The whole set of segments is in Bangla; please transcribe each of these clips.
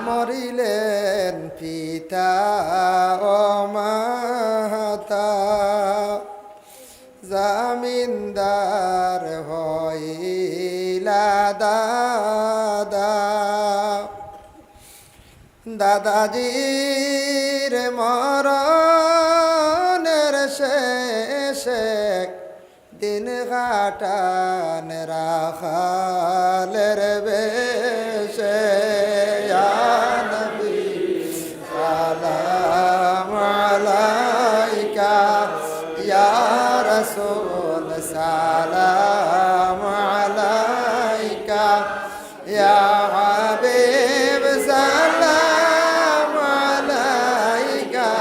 মরিলেন পিতা ও মাতা, জামিনদার হইলা দাদা। দাদাজির মরণের শেষে দিন কাটান রাখালের বেশে। ইয়া নবী সালাম আলাইকা, ইয়া রাসূল সালাম আলাইকা, ইয়া হাবিব সালাম আলাইকা,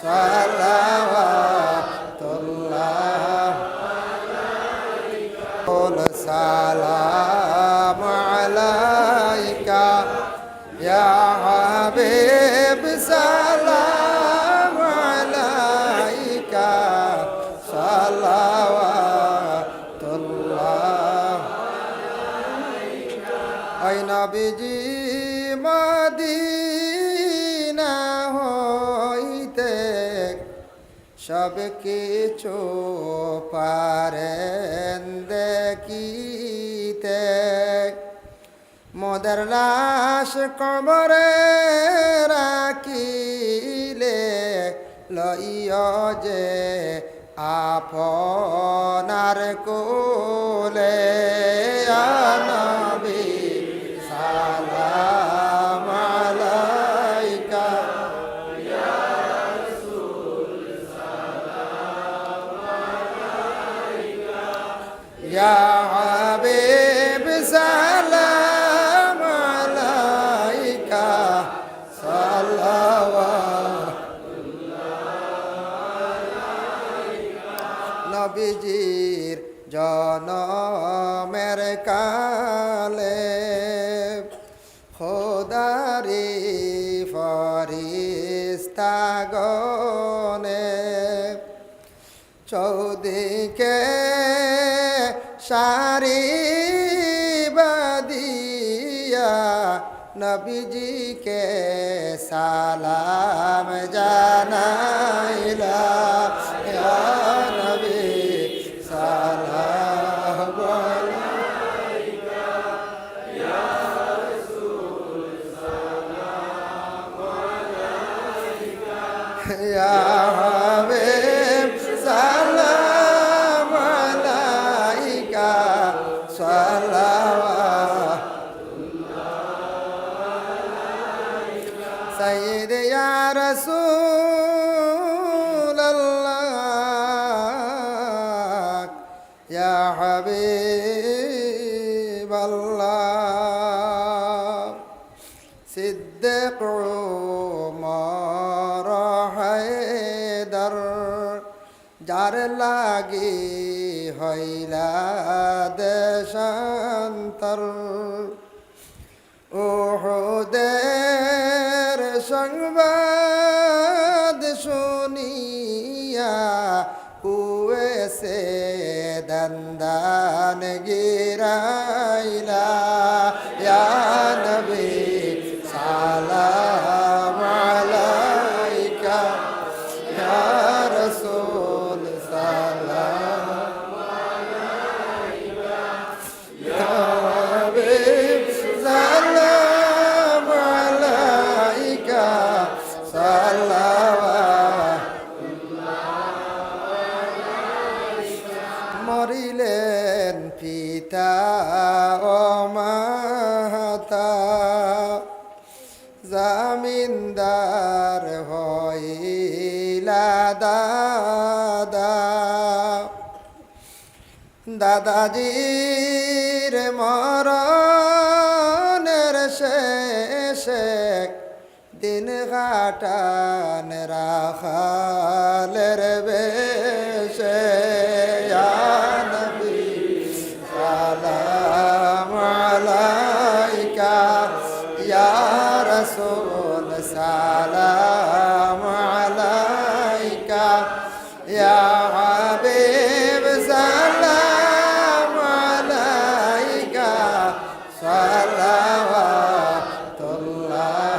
সালাওয়াতুল্লাহ সালাম আলাইকা, ইয়া হাবিব সালাম আলাইকা, সালাওয়াতুল্লাহ। ওই নবীজি মদিনা হইতে সব কিছু পারেন দেখিতে। মোদের লাশ কবরে রাখিলে লইয় যে আপনার কোলে। ইয়া নবী সালাম আলাইকা, ইয়া রাসূল সালাম আলাইকা, ইয়া হাবিব সালাম আলাইকা, সালাওয়াতুল্লাহ। নবীজির জনমের কালে খোদারি ফরিস্তাগণে চৌদিকে সারি বাদিয়া নবীজিকে সালাম জানাইলা। ইয়া নবী সালাম আলাইকা, ইয়া রাসূল সালাম আলাইকা, ইয়া হাবিব সালাম আলাইকা, সালাওয়াতুল্লাহ। সাইয়্যিদ ইয়া রাসূলাল্লাহ, ইয়া হাবিবাল্লাহ। সিদ্দিক উমর হায়দার যার লাগি হইলা দেশান্তর। উহুদের সংবাদ শুনিয়া কুয়েসে দন্দান গিরাইলা। ইয়া নবী সালাম আলাইকা, ইয়া রাসূল সালাম আলাইকা, ইয়া হাবিব সালাম আলাইকা, সালাওয়াতুল্লাহ। মরিলেন পিতা ও মাতা, জামিনদার হইলা দাদা। দাদাজির মরণের শেষে দিন কাটান রাখালের বেশে। ইয়া নবী সালাম আলাইকা, ইয়া রাসূল সালাম আলাইকা, ইয়া হাবিব সালাম আলাইকা, সালাওয়াতুল্লাহ।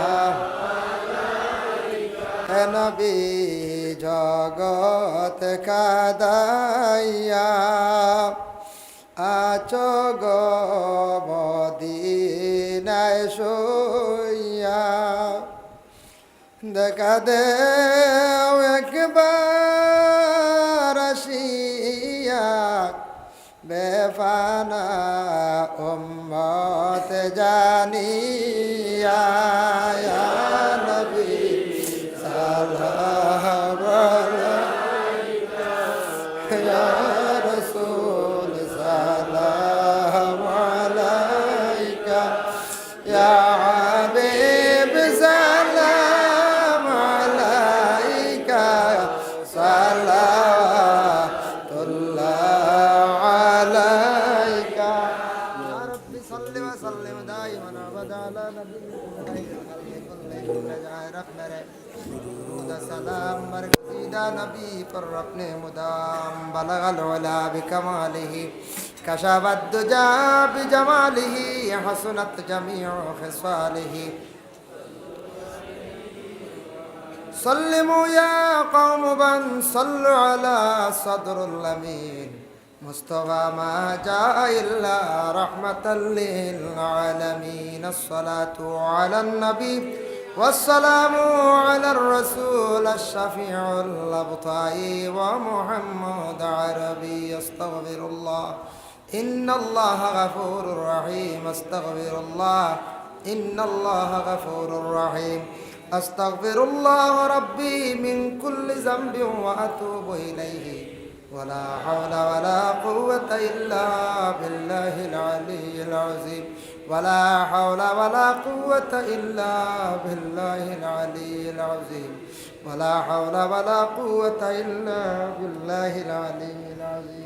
এ নবী জগৎ কাদাইয়া আছো গো মদিনায় শুইয়া দেখা দেও একবার আসিয়া বেফানা উম্মত জানিয়া ইয়া নবী সালাম আলাইকা ইয়া রাসূল সালাম আলাইকা ইয়া হাবিব সালাম আলাইকা সালাতুল্লাহ আলাইকা ইয়া রাব্বি সাল্লি ওয়া সাল্লিম দাইমান আবাদা আলা নাবিয়্যিকা খায়রিল খালqi কুল্লিহিম জায় রাহমারে सलाम मरकज़ीदा नबी पर अपने मुदाम बलगल उला बिकमालिही कशफत दुजा बिजमालिही हसनत जमीउ खिसालिही सल्लिमु या कौम बन सल्लु अला सदरुल अमीन मुस्तफा मा जाअ इल्ला रहमतल लिल आलमीन अस्सलातु अला नबी والسلام على الرسول الشفيع الأبطائي ومحمد عربي استغفر الله إن الله غفور رحيم استغفر الله إن الله غفور رحيم أستغفر الله ربي من كل ذنب وأتوب إليه ولا حول ولا قوة إلا بالله العلي العظيم ولا حول ولا قوة إلا بالله العلي العظيم ولا حول ولا قوة إلا بالله العلي العظيم